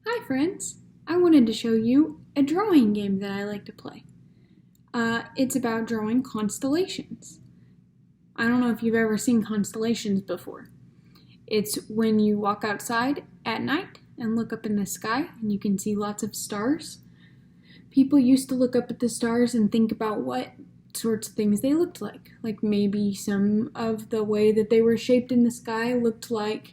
Hi friends! I wanted to show you a drawing game that I like to play. It's about drawing constellations. I don't know if you've ever seen constellations before. It's when you walk outside at night and look up in the sky and you can see lots of stars. People used to look up at the stars and think about what sorts of things they looked like. Like maybe some of the way that they were shaped in the sky looked like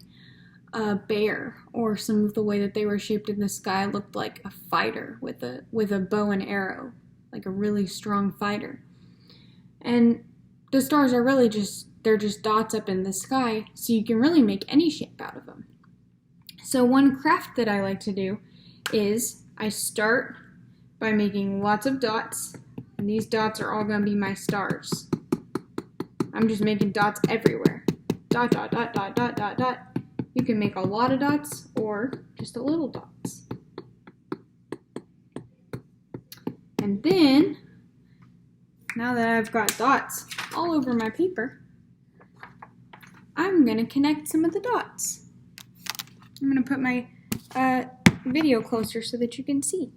a bear, or some of the way that they were shaped in the sky looked like a fighter with a bow and arrow, like a really strong fighter. And the stars are really they're just dots up in the sky, so you can really make any shape out of them. So one craft that I like to do is I start by making lots of dots, and these dots are all going to be my stars. I'm just making dots everywhere. Dot, dot, dot, dot, dot, dot, dot. You can make a lot of dots or just a little dots. And then, now that I've got dots all over my paper, I'm going to connect some of the dots. I'm going to put my video closer so that you can see.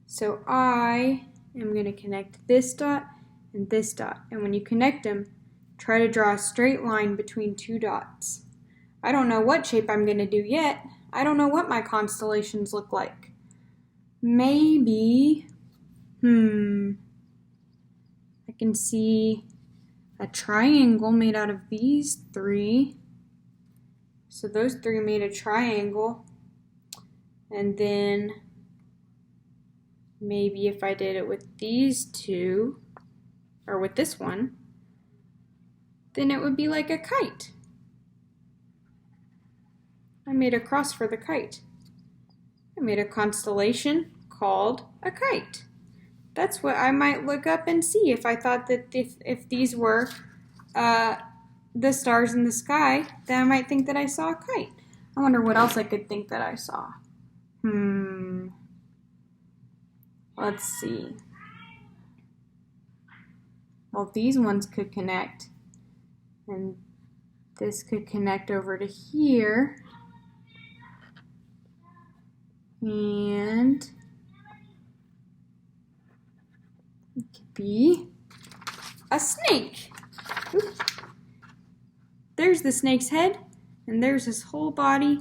So I am going to connect this dot and this dot. And when you connect them, try to draw a straight line between two dots. I don't know what shape I'm going to do yet. I don't know what my constellations look like. Maybe, I can see a triangle made out of these three. So those three made a triangle. And then maybe if I did it with these two, or with this one, then it would be like a kite. I made a cross for the kite. I made a constellation called a kite. That's what I might look up and see if I thought that if these were the stars in the sky, then I might think that I saw a kite. I wonder what else I could think that I saw. Let's see. Well, these ones could connect, and this could connect over to here. And it could be a snake. Oops. There's the snake's head, and there's his whole body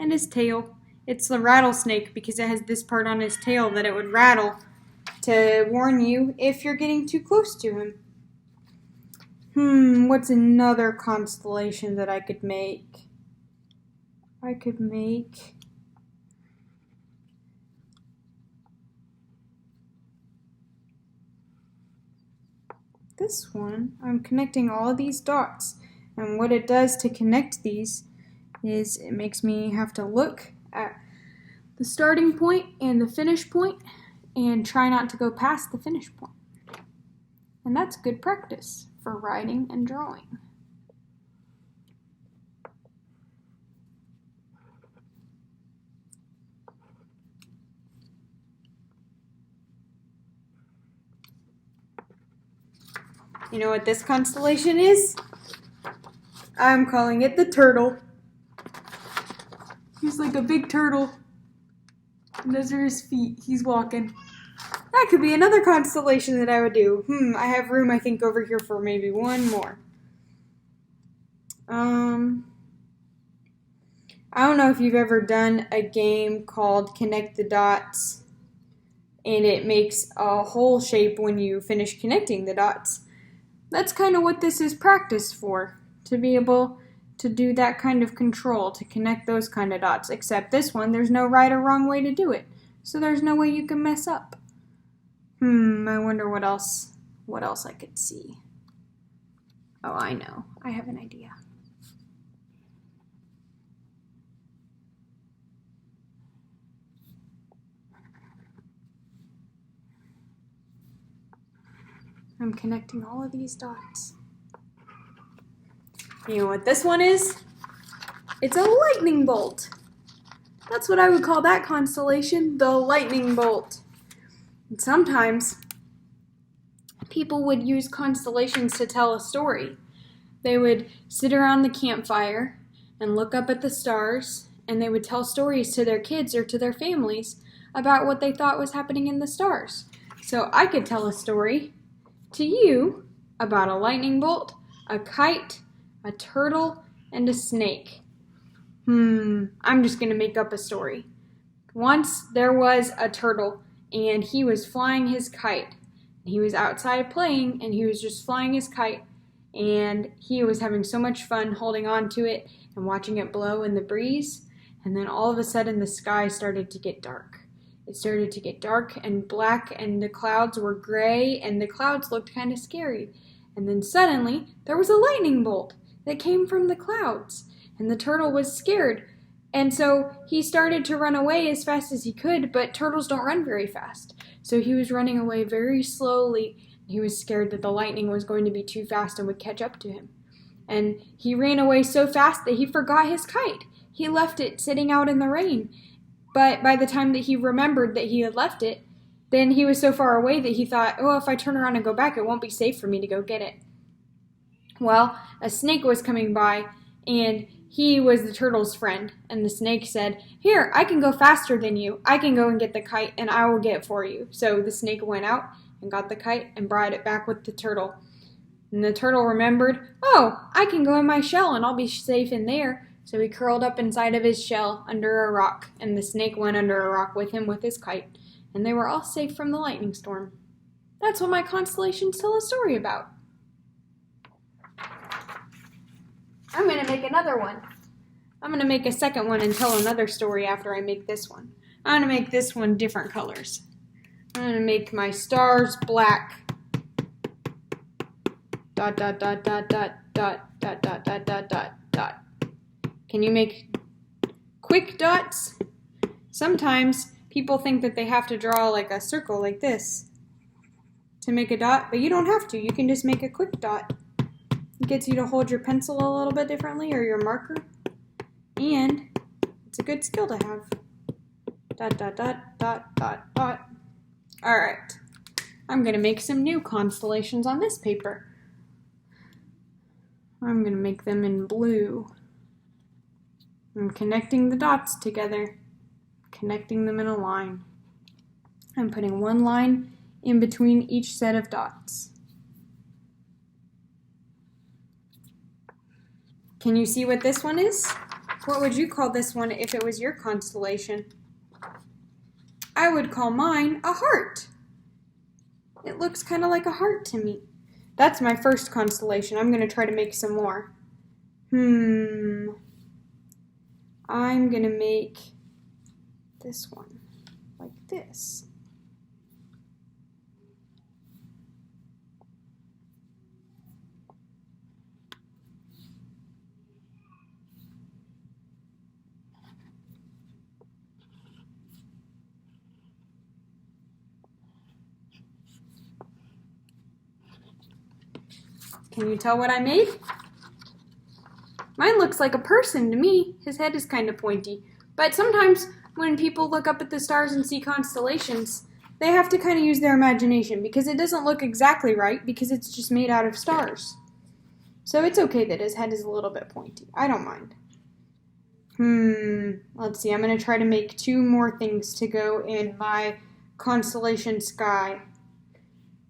and his tail. It's the rattlesnake because it has this part on his tail that it would rattle to warn you if you're getting too close to him. What's another constellation that I could make? I could make this one. I'm connecting all of these dots, and what it does to connect these is it makes me have to look at the starting point and the finish point and try not to go past the finish point. And that's good practice for writing and drawing. You know what this constellation is? I'm calling it the turtle. He's like a big turtle. And those are his feet. He's walking. That could be another constellation that I would do. I have room, I think, over here for maybe one more. I don't know if you've ever done a game called Connect the Dots, and it makes a whole shape when you finish connecting the dots. That's kind of what this is practice for, to be able to do that kind of control, to connect those kind of dots. Except this one, there's no right or wrong way to do it, so there's no way you can mess up. I wonder what else I could see. Oh, I know. I have an idea. I'm connecting all of these dots. You know what this one is? It's a lightning bolt. That's what I would call that constellation, the lightning bolt. And sometimes people would use constellations to tell a story. They would sit around the campfire and look up at the stars and they would tell stories to their kids or to their families about what they thought was happening in the stars. So I could tell a story to you about a lightning bolt, a kite, a turtle, and a snake. I'm just going to make up a story. Once there was a turtle, and he was flying his kite. He was outside playing, and he was just flying his kite, and he was having so much fun holding on to it and watching it blow in the breeze, and then all of a sudden the sky started to get dark. It started to get dark and black, and the clouds were gray, and the clouds looked kind of scary. And then suddenly, there was a lightning bolt that came from the clouds, and the turtle was scared. And so he started to run away as fast as he could, but turtles don't run very fast. So he was running away very slowly. He was scared that the lightning was going to be too fast and would catch up to him. And he ran away so fast that he forgot his kite. He left it sitting out in the rain. But by the time that he remembered that he had left it, then he was so far away that he thought, oh, if I turn around and go back, it won't be safe for me to go get it. Well, a snake was coming by, and he was the turtle's friend. And the snake said, here, I can go faster than you. I can go and get the kite, and I will get it for you. So the snake went out and got the kite and brought it back with the turtle. And the turtle remembered, oh, I can go in my shell, and I'll be safe in there. So he curled up inside of his shell under a rock, and the snake went under a rock with him with his kite. And they were all safe from the lightning storm. That's what my constellations tell a story about. I'm going to make another one. I'm going to make a second one and tell another story after I make this one. I'm going to make this one different colors. I'm going to make my stars black. Dot, dot, dot, dot, dot, dot, dot, dot, dot, dot, dot, dot. Can you make quick dots? Sometimes people think that they have to draw like a circle like this to make a dot, but you don't have to. You can just make a quick dot. It gets you to hold your pencil a little bit differently or your marker, and it's a good skill to have. Dot, dot, dot, dot, dot, dot. All right, I'm going to make some new constellations on this paper. I'm going to make them in blue. I'm connecting the dots together, connecting them in a line. I'm putting one line in between each set of dots. Can you see what this one is? What would you call this one if it was your constellation? I would call mine a heart. It looks kind of like a heart to me. That's my first constellation. I'm going to try to make some more. I'm going to make this one like this. Can you tell what I made? Mine looks like a person to me. His head is kind of pointy. But sometimes when people look up at the stars and see constellations, they have to kind of use their imagination because it doesn't look exactly right because it's just made out of stars. So it's okay that his head is a little bit pointy. I don't mind. Let's see. I'm going to try to make two more things to go in my constellation sky.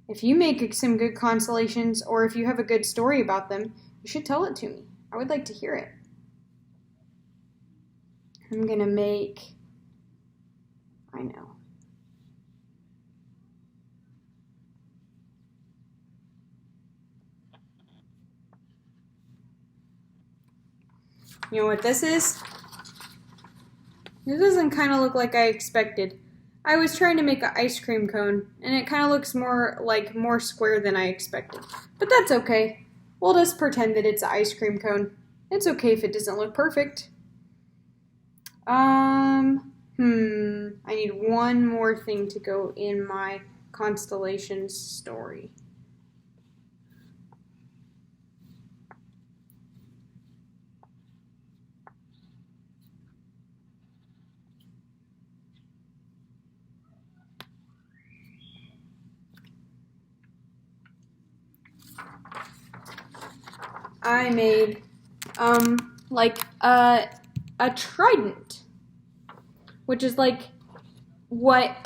If you make some good constellations, or if you have a good story about them, you should tell it to me. I would like to hear it. I'm going to make, I know. You know what this is? This doesn't kind of look like I expected. I was trying to make an ice cream cone, and it kind of looks more square than I expected. But that's okay. We'll just pretend that it's an ice cream cone. It's okay if it doesn't look perfect. I need one more thing to go in my constellations story. I made like a trident. which is like what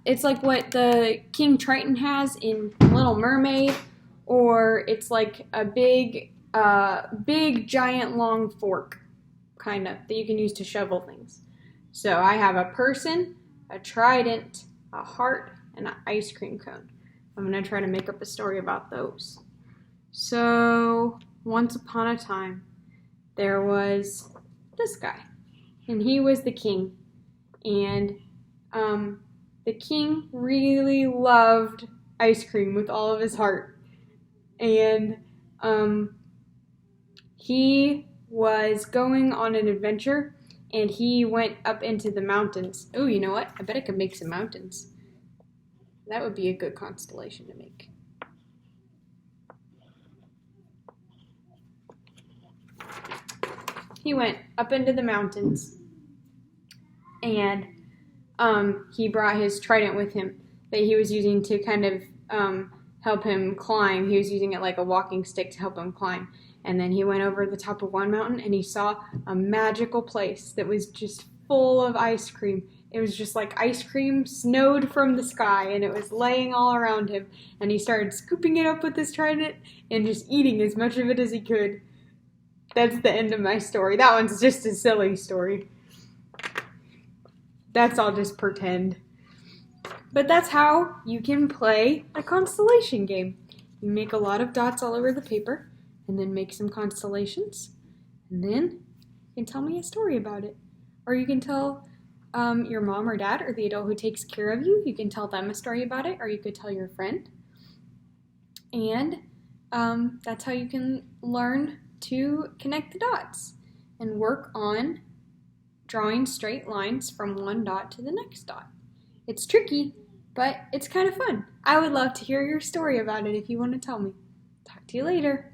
it's like what the King Triton has in Little Mermaid, or it's like a big giant long fork kind of that you can use to shovel things. So I have a person, a trident, a heart, and an ice cream cone. I'm going to try to make up a story about those. So once upon a time, there was this guy, and he was the king. And the king really loved ice cream with all of his heart. And he was going on an adventure, and he went up into the mountains. Oh, you know what? I bet I could make some mountains. That would be a good constellation to make. He went up into the mountains, and he brought his trident with him that he was using to kind of help him climb. He was using it like a walking stick to help him climb. And then he went over the top of one mountain, and he saw a magical place that was just full of ice cream. It was just like ice cream snowed from the sky, and it was laying all around him. And he started scooping it up with his trident and just eating as much of it as he could. That's the end of my story. That one's just a silly story. That's all just pretend. But that's how you can play a constellation game. You make a lot of dots all over the paper, and then make some constellations, and then you can tell me a story about it. Or you can tell your mom or dad or the adult who takes care of you, you can tell them a story about it, or you could tell your friend. And that's how you can learn to connect the dots and work on drawing straight lines from one dot to the next dot. It's tricky, but it's kind of fun. I would love to hear your story about it if you want to tell me. Talk to you later.